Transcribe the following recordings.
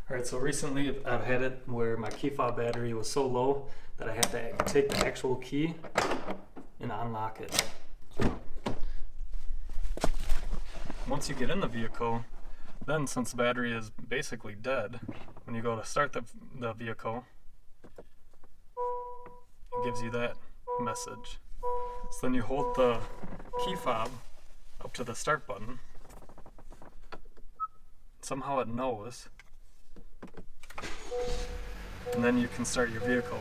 Alright, so recently I've had it where my key fob battery was so low that I had to take the actual key and unlock it. Once you get in the vehicle, then since the battery is basically dead, when you go to start the vehicle, it gives you that message. So then you hold the key fob up to the start button. Somehow it knows. And then you can start your vehicle.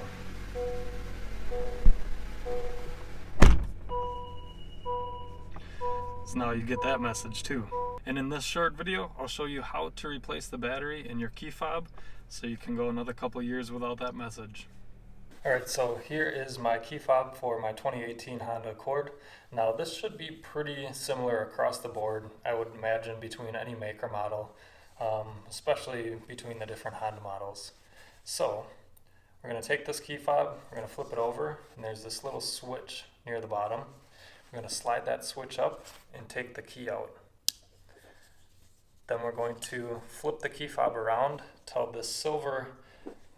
So now you get that message too. And in this short video, I'll show you how to replace the battery in your key fob so you can go another couple years without that message. Alright, so here is my key fob for my 2018 Honda Accord. Now this should be pretty similar across the board, I would imagine, between any make or model, especially between the different Honda models. So we're going to take this key fob, we're going to flip it over, and there's this little switch near the bottom. We're going to slide that switch up and take the key out. Then we're going to flip the key fob around till this silver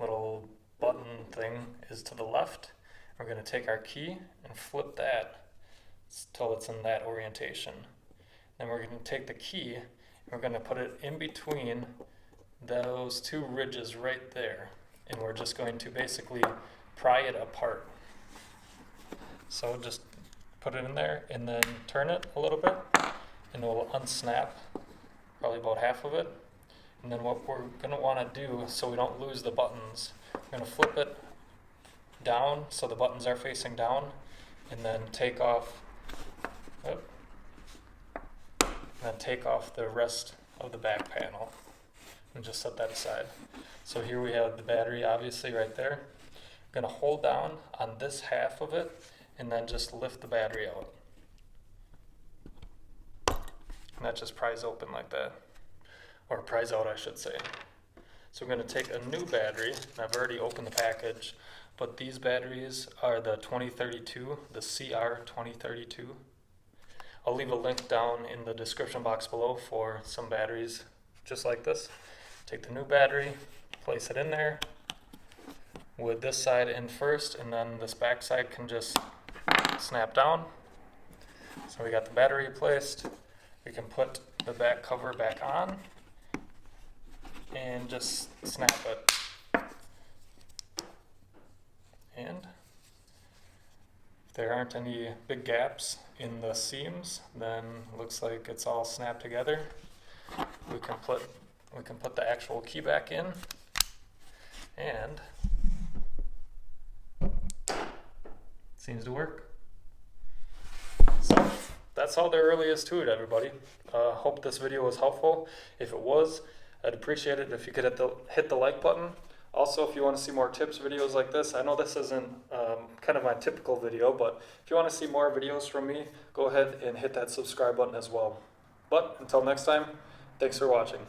little button thing is to the left. We're going to take our key and flip that till it's in that orientation. Then we're going to take the key and we're going to put it in between those two ridges right there. And we're just going to basically pry it apart. So just put it in there and then turn it a little bit and it will unsnap probably about half of it. And then what we're going to want to do so we don't lose the buttons, we're going to flip it down so the buttons are facing down and then take off the rest of the back panel and just set that aside. So here we have the battery obviously right there. I'm going to hold down on this half of it and then just lift the battery out. And that just pries open like that. Or pries out, I should say. So we're going to take a new battery, and I've already opened the package, but these batteries are the 2032, the CR 2032. I'll leave a link down in the description box below for some batteries just like this. Take the new battery, place it in there with this side in first, and then this back side can just snap down. So we got the battery placed. We can put the back cover back on and just snap it. And if there aren't any big gaps in the seams, then it looks like it's all snapped together. We can put the actual key back in, and it seems to work. So that's all there really is to it, everybody. Hope this video was helpful. If it was, I'd appreciate it if you could hit the like button. Also, if you want to see more tips videos like this, I know this isn't kind of my typical video, but if you want to see more videos from me, go ahead and hit that subscribe button as well. But until next time, thanks for watching.